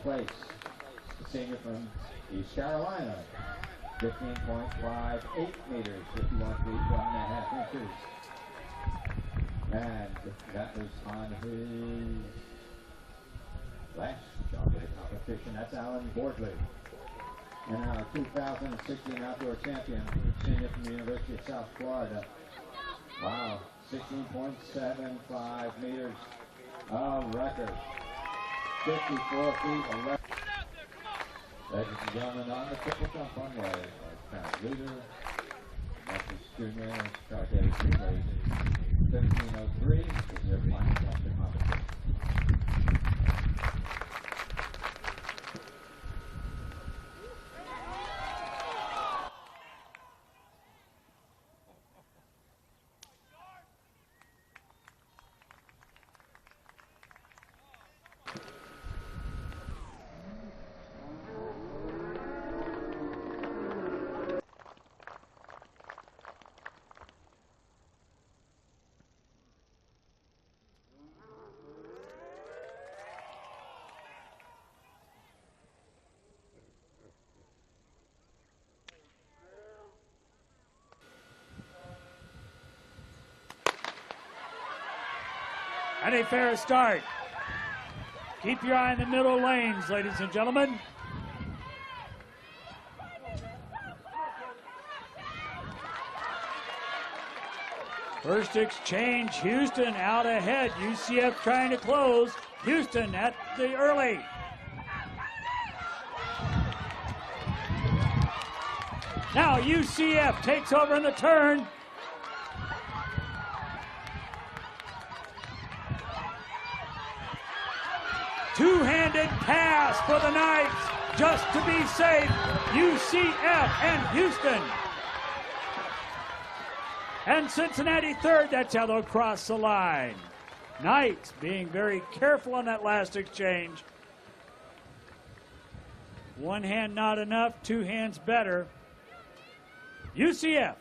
place, the senior from East Carolina, 15.58 meters, 51 feet, 1.5 inches. And that was on his last shot of the competition. That's Alan Bordley. And our 2016 outdoor champion, senior from the University of South Florida. Wow, 16.75 meters of record. 54 feet 11. Ladies and gentlemen, on the triple jump runway, our current leader, Memphis Junior, started 13:03 is their final jump to competition. And a fair start. Keep your eye on the middle lanes, ladies and gentlemen. First exchange, Houston out ahead. UCF trying to close. Houston at the early. Now UCF takes over in the turn. Two-handed pass for the Knights, just to be safe. UCF and Houston. And Cincinnati third, that's how they'll cross the line. Knights being very careful on that last exchange. One hand not enough, two hands better. UCF.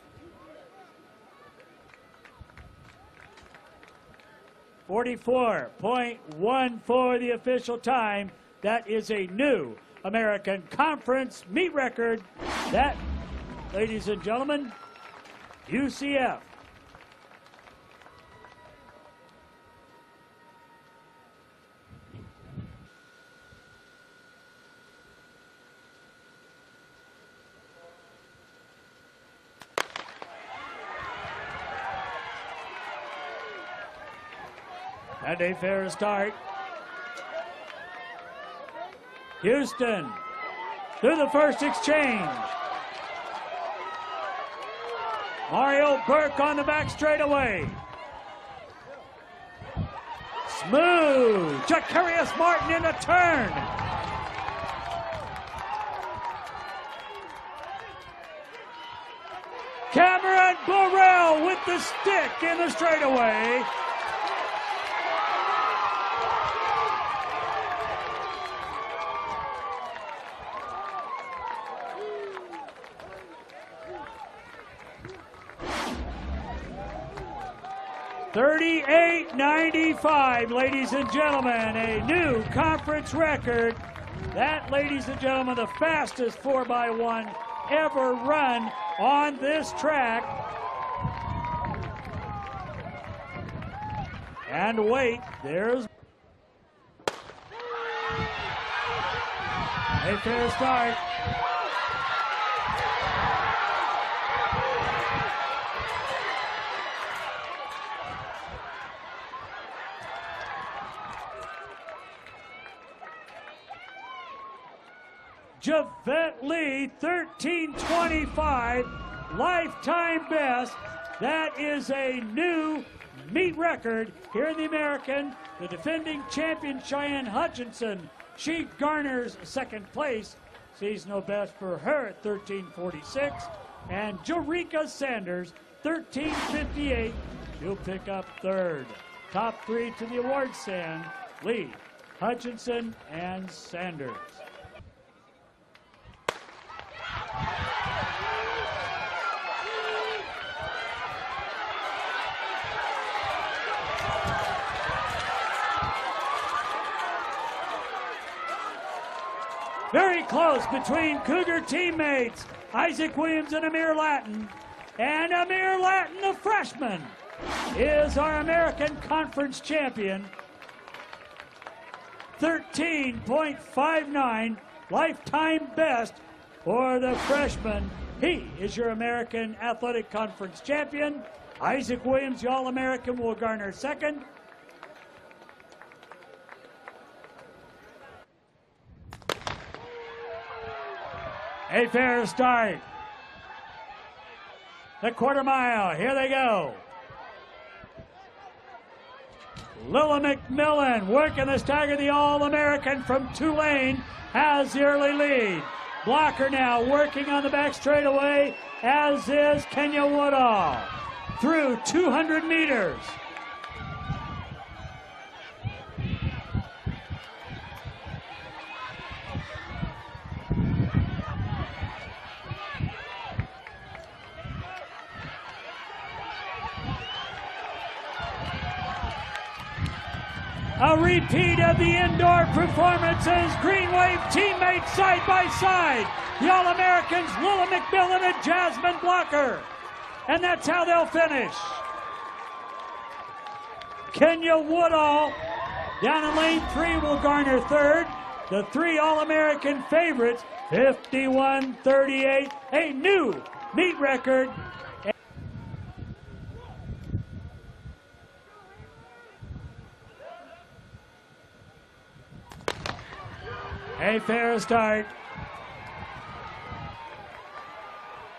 44.1 for the official time. That is a new American Conference meet record. That, ladies and gentlemen, UCF. And a fair start. Houston through the first exchange. Mario Burke on the back straightaway. Smooth. Jacarius Martin in the turn. Cameron Burrell with the stick in the straightaway. $38.95, ladies and gentlemen, a new conference record. That, ladies and gentlemen, the fastest 4x1 ever run on this track. And wait, there's a fair start. Javette Lee, 13:25, lifetime best. That is a new meet record here in the American. The defending champion, Cheyenne Hutchinson, she garners second place. Seasonal best for her at 13:46. And Jerika Sanders, 13:58. She'll pick up third. Top three to the award stand, Lee, Hutchinson, and Sanders. Very close between Cougar teammates Isaac Williams and Amir Latin. And Amir Latin, the freshman, is our American Conference champion. 13.59, lifetime best for the freshman. He is your American Athletic Conference champion. Isaac Williams, the All-American, will garner second. A fair start. The quarter mile, here they go. Lilla McMillan working the stagger, the All-American from Tulane, has the early lead. Blocker now working on the back straightaway, as is Kenya Woodall. Through 200 meters. A repeat of the indoor performances. Green Wave teammates side by side. The All-Americans, Lilla McMillan and Jasmine Blocker. And that's how they'll finish. Kenya Woodall down in lane 3 will garner third. The 3 All-American favorites, 51-38, a new meet record. A fair start.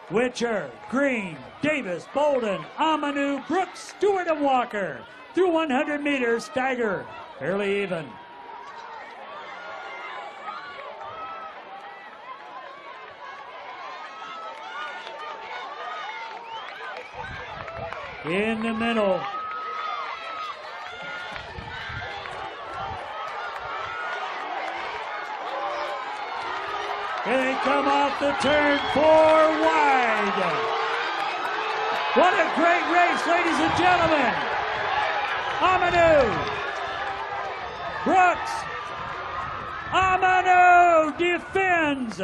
Witcher, Green, Davis, Bolden, Amanu, Brooks, Stewart, and Walker. Through 100 meters, stagger, fairly even. In the middle. They come off the turn 4 wide. What a great race, ladies and gentlemen. Amanu. Brooks. Amanu defends.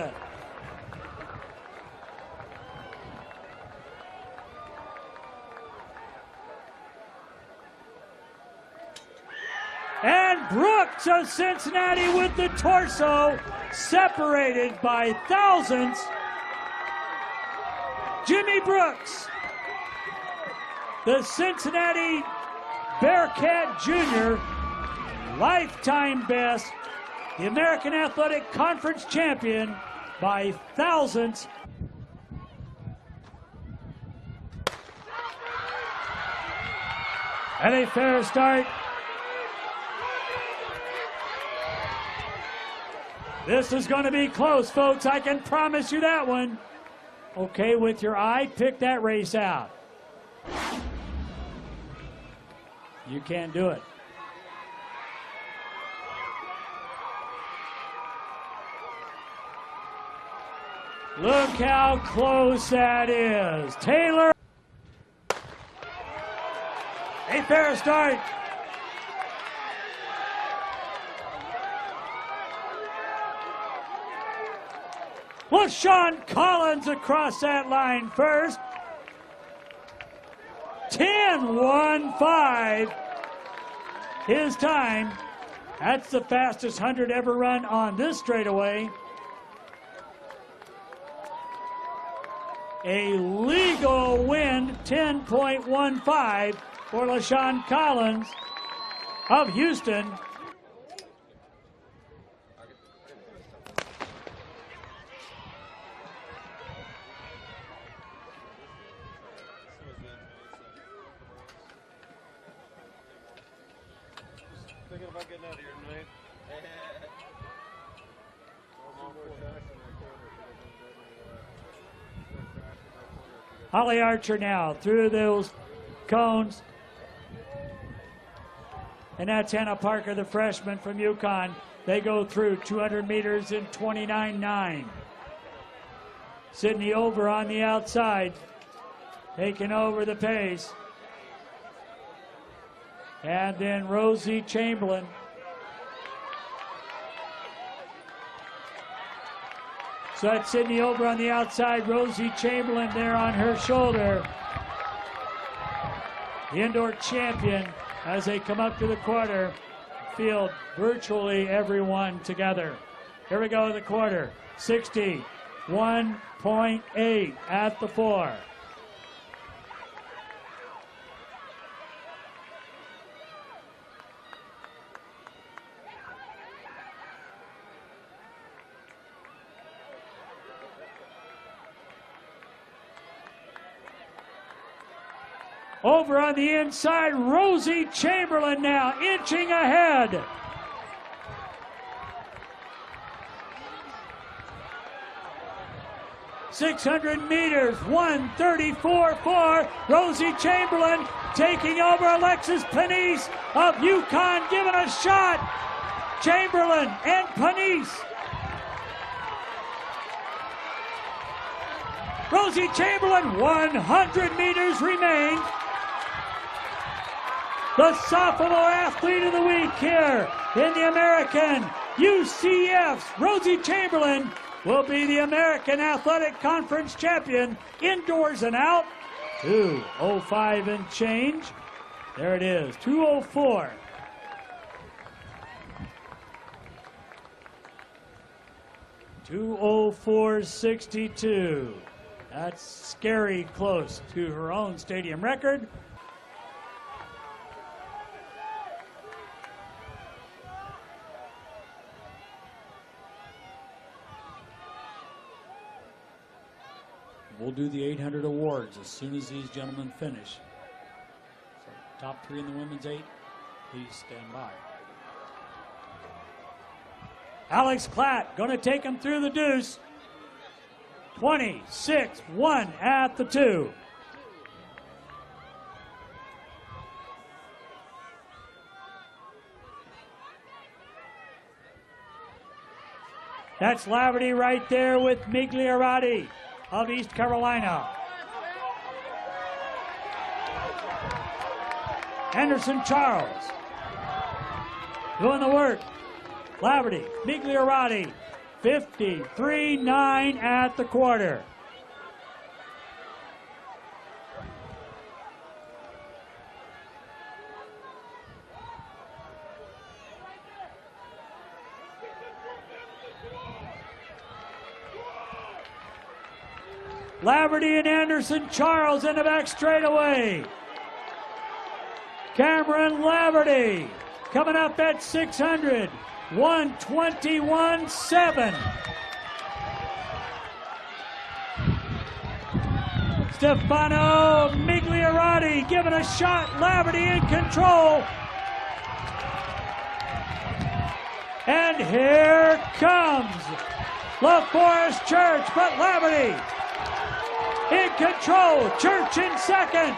And Brooks of Cincinnati with the torso, separated by thousandths. Jimmy Brooks, the Cincinnati Bearcat Junior, lifetime best, the American Athletic Conference champion by thousandths. And a fair start. This is going to be close, folks. I can promise you that one. Okay, with your eye, pick that race out. You can't do it. Look how close that is. Taylor. A fair start. LeShon Collins across that line first. 10-1-5. His time. That's the fastest 100 ever run on this straightaway. A legal win, 10.15 for LeShon Collins of Houston. Thinking about getting out of here tonight. Holly Archer now through those cones. And that's Hannah Parker, the freshman from UConn. They go through 200 meters in 29.9. Sydney Over on the outside, taking over the pace. And then Rosie Chamberlain. So that's Sydney over on the outside. Rosie Chamberlain there on her shoulder. The indoor champion as they come up to the quarter. Field virtually everyone together. Here we go to the quarter. 61.8 at the 4. Over on the inside, Rosie Chamberlain now inching ahead. .600 meters, 1:34.4. Rosie Chamberlain taking over Alexis Panisse of UConn, giving a shot. Chamberlain and Panisse. Rosie Chamberlain, 100 meters remain. The sophomore athlete of the week here in the American UCF's Rosie Chamberlain will be the American Athletic Conference champion, indoors and out. 2:05 and change. There it is, 2:04. .2:04.62. That's scary close to her own stadium record. We'll do the 800 awards as soon as these gentlemen finish. So, top 3 in the women's 8, please stand by. Alex Klatt going to take him through the deuce. 26.1 at the 2. That's Laverty right there with Migliorati of East Carolina. Anderson Charles doing the work. Laverty, Migliorati, 53.9 at the quarter. Laverty and Anderson Charles in the back straightaway. Cameron Laverty coming up at 600. 1:21.7. Stefano Migliorati giving a shot. Laverty in control. And here comes La Forest Church, but Laverty in control. Church in second.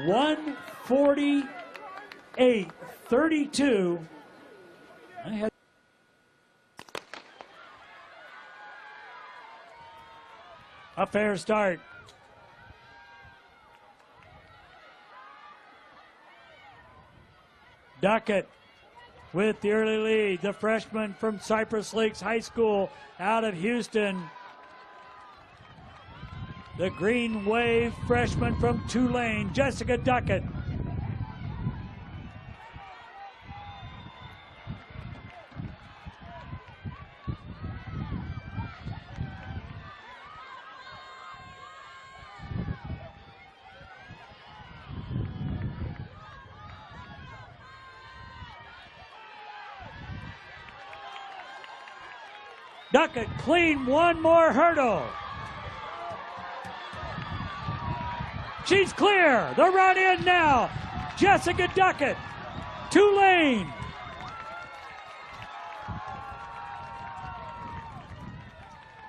.148.32. A fair start. Duckett with the early lead. The freshman from Cypress Lakes High School out of Houston. The Green Wave freshman from Tulane, Jessica Duckett. Duckett clean one more hurdle. She's clear. The run in now. Jessica Duckett, Tulane.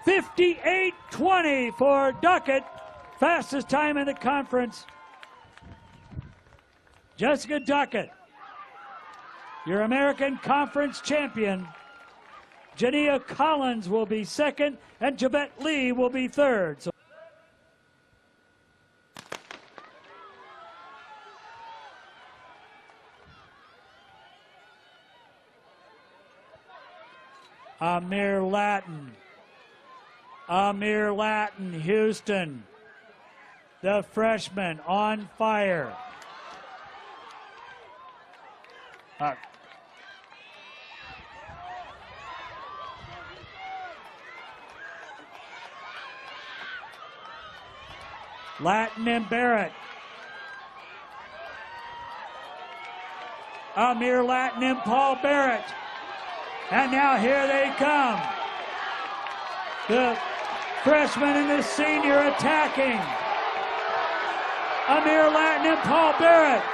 .58.20 for Duckett. Fastest time in the conference. Jessica Duckett Your American Conference champion. Jania Collins will be second, and Javette Lee will be third. So Amir Latin, Houston, the freshman on fire. Latin and Barrett. Amir Latin and Paul Barrett. And now here they come. The freshman and the senior attacking. Amir Latin and Paul Barrett.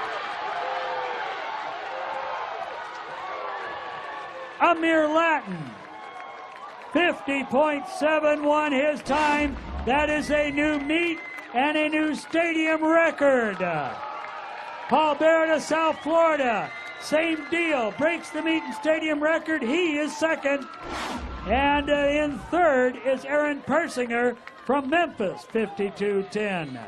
Amir Latin, 50.71 his time. That is a new meet and a new stadium record. Paul Barrett of South Florida, same deal, breaks the meet and stadium record. He is second. And in third is Aaron Persinger from Memphis, 52.10.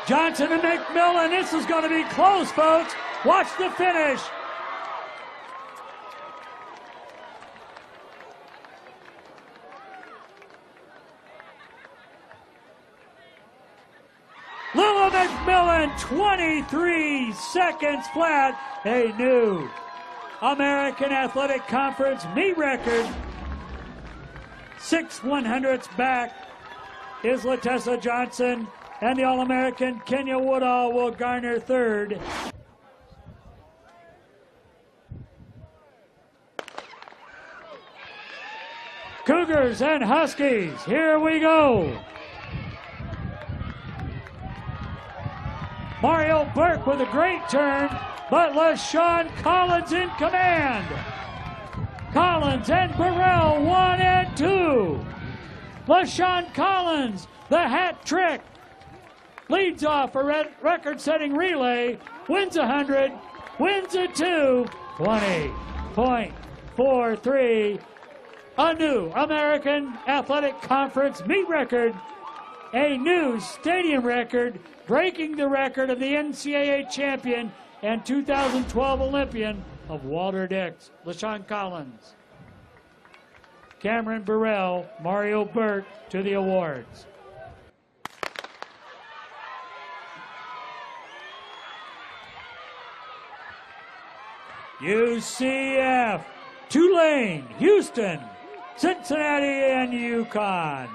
Johnson and McMillan, this is going to be close, folks. Watch the finish. Lilla McMillan, 23 seconds flat. A new American Athletic Conference meet record. 6 100ths back is Latessa Johnson. And the All-American Kenya Woodall will garner third. Cougars and Huskies, here we go. Mario Burke with a great turn, but LeShon Collins in command. Collins and Burrell, 1 and 2. LeShon Collins, the hat trick. Leads off a record-setting relay, wins 100, wins a 20.43. A new American Athletic Conference meet record, a new stadium record, breaking the record of the NCAA champion and 2012 Olympian of Walter Dix, LeShon Collins. Cameron Burrell, Mario Burt to the awards. UCF, Tulane, Houston, Cincinnati, and UConn.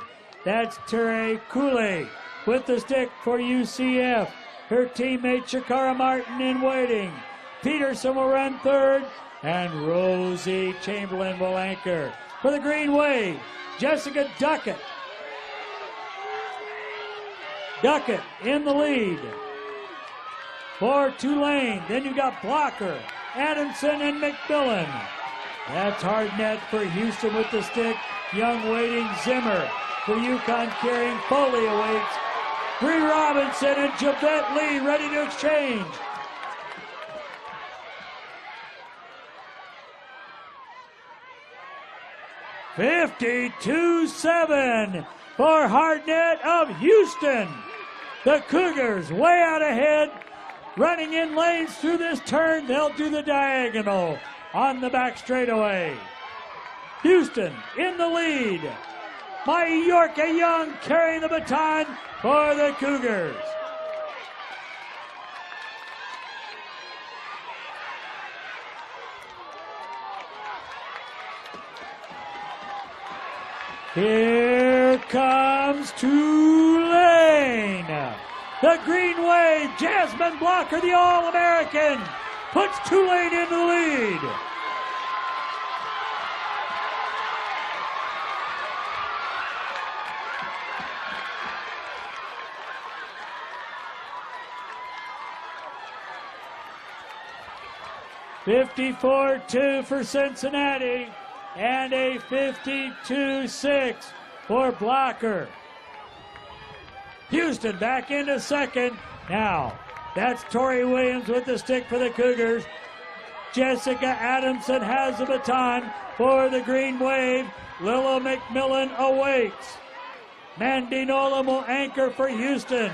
That's Tere Cooley with the stick for UCF. Her teammate Shakara Martin in waiting. Peterson will run third, and Rosie Chamberlain will anchor. For the Green Wave, Jessica Duckett. Duckett in the lead. For Tulane, then you got Blocker, Adamson, and McMillan. That's hard net for Houston with the stick. Young waiting Zimmer. For UConn carrying Foley awaits. Bree Robinson and Javette Lee ready to exchange. .52.7 for Hardnet of Houston. The Cougars way out ahead. Running in lanes through this turn, they'll do the diagonal on the back straightaway. Houston in the lead. Mayorka Young carrying the baton for the Cougars. Here comes Tulane. The Green Wave, Jasmine Blocker, the All-American, puts Tulane in the lead. 54-2 for Cincinnati, and a 52-6 for Blocker. Houston back into second. Now, that's Tori Williams with the stick for the Cougars. Jessica Adamson has the baton for the Green Wave. Lilla McMillan awaits. Mandy Nolan will anchor for Houston.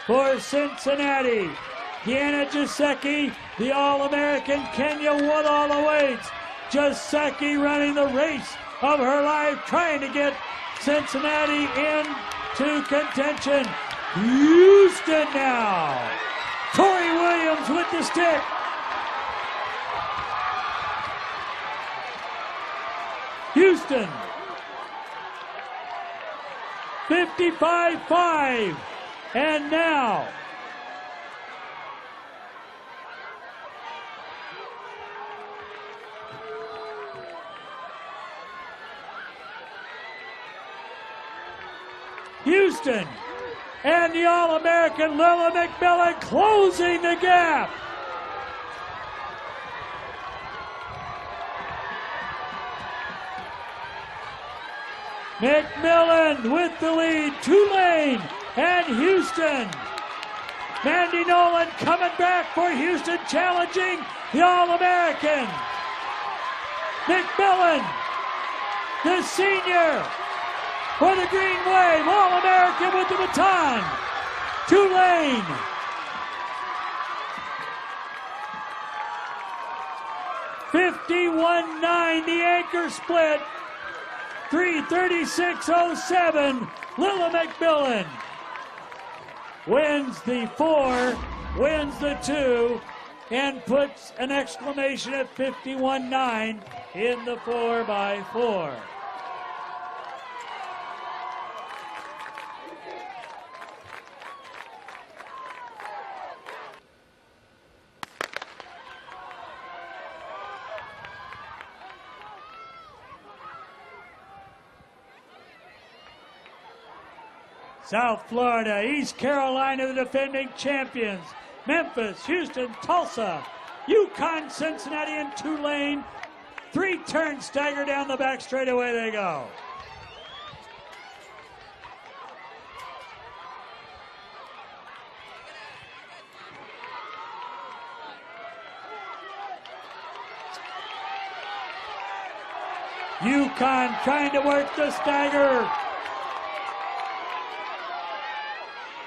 For Cincinnati, Deanna Jasecki, the All-American Kenya Woodall awaits. Jasecki running the race of her life, trying to get Cincinnati into contention. Houston now. Tori Williams with the stick. Houston. 55-5. And now Houston and the All-American Lilla McMillan closing the gap. McMillan with the lead. Tulane and Houston. Mandy Nolan coming back for Houston, challenging the All-American. McMillan, the senior, for the Green Wave. All-American with the baton. Tulane. (51-9) the anchor split. 3:36:07. Lilla McMillan wins the 4, wins the 2, and puts an exclamation at 51-9 in the 4x4. South Florida, East Carolina, the defending champions. Memphis, Houston, Tulsa, UConn, Cincinnati, and Tulane. 3-turn stagger down the back straight, away they go. UConn trying to work the stagger.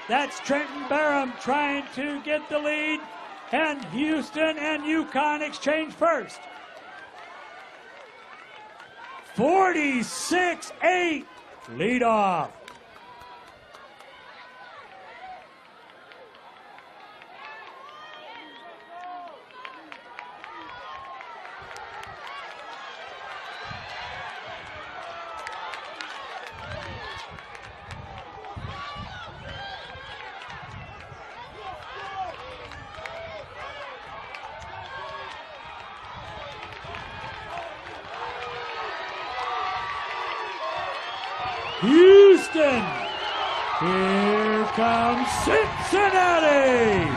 That's Trenton Barham trying to get the lead, and Houston and UConn exchange first. 46-8 lead off. Houston. Here comes Cincinnati.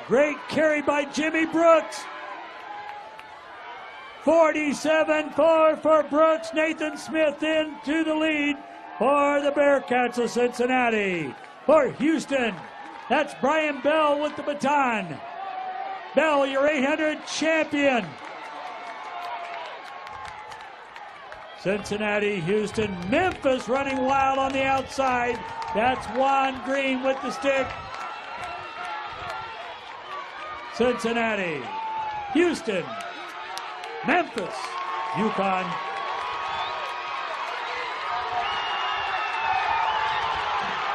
Great carry by Jimmy Brooks. 47-4 for Brooks. Nathan Smith into the lead for the Bearcats of Cincinnati. For Houston, that's Brian Bell with the baton. Bell, your 800 champion. Cincinnati, Houston, Memphis running wild on the outside. That's Juan Green with the stick. Cincinnati, Houston, Memphis, UConn.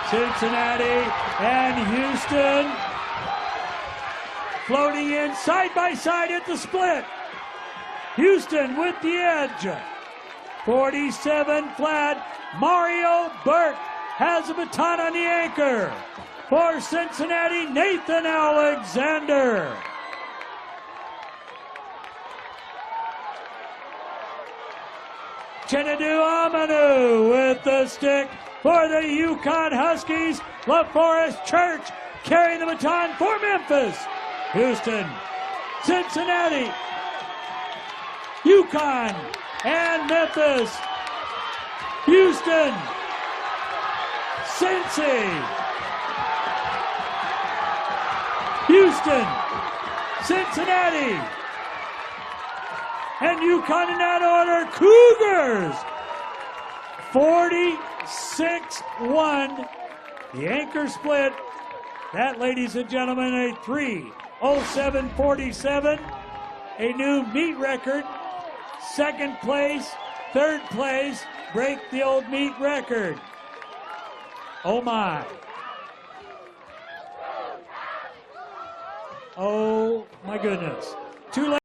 Cincinnati and Houston floating in side by side at the split. Houston with the edge. 47 flat. Mario Burke has a baton on the anchor. For Cincinnati, Nathan Alexander. Chenadu Amanu with the stick for the UConn Huskies. LaForest Church carrying the baton for Memphis. Houston, Cincinnati, UConn, and Memphis. Houston, Cincy. Houston, Cincinnati, and UConn in that order. Cougars, 46-1. The anchor split. That, ladies and gentlemen, a 3:07:47, a new meet record. Second place, third place, break the old meet record. Oh my. Oh my goodness. Tulane